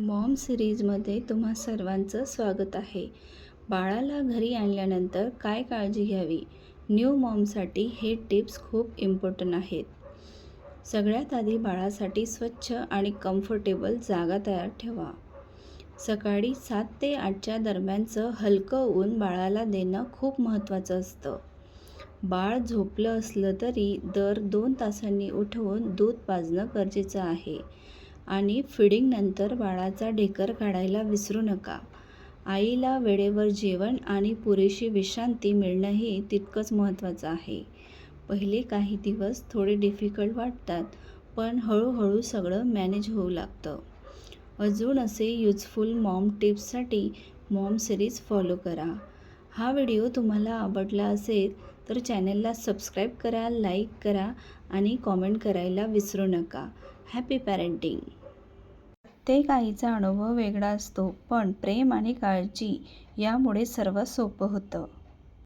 Maugham सिरीजमध्ये तुम्हा सर्वांचं स्वागत आहे. बाळाला घरी आणल्यानंतर काय काळजी घ्यावी? न्यू मॉमसाठी हे टिप्स खूप इम्पॉर्टंट आहेत. सगळ्यात आधी बाळासाठी स्वच्छ आणि कम्फर्टेबल जागा तयार ठेवा. सकाळी 7 ते 8च्या दरम्यानचं हलकं ऊन बाळाला देणं खूप महत्त्वाचं असतं. बाळ झोपलं असलं तरी दर 2 तासांनी उठवून दूध पाजणं गरजेचं आहे. आणि फीडिंगनंतर बाळाचा ढेकर काढायला विसरू नका. आईला वेळेवर जेवण आणि पुरेशी विश्रांती मिळणंही तितकंच महत्त्वाचं आहे. पहिले काही दिवस थोडे डिफिकल्ट वाटतात, पण हळूहळू सगळं मॅनेज होऊ लागतं. अजून असे युजफुल मॉम टिप्ससाठी मॉम सिरीज फॉलो करा. हा व्हिडिओ तुम्हाला आवडला असेल तर चॅनलला सबस्क्राईब करा, लाईक करा आणि कॉमेंट करायला विसरू नका. Happy parenting. प्रत्येक आईचा अनुभव वेगळा असतो, पण प्रेम आणि काळजी यामुळे सर्व सोपं होतं.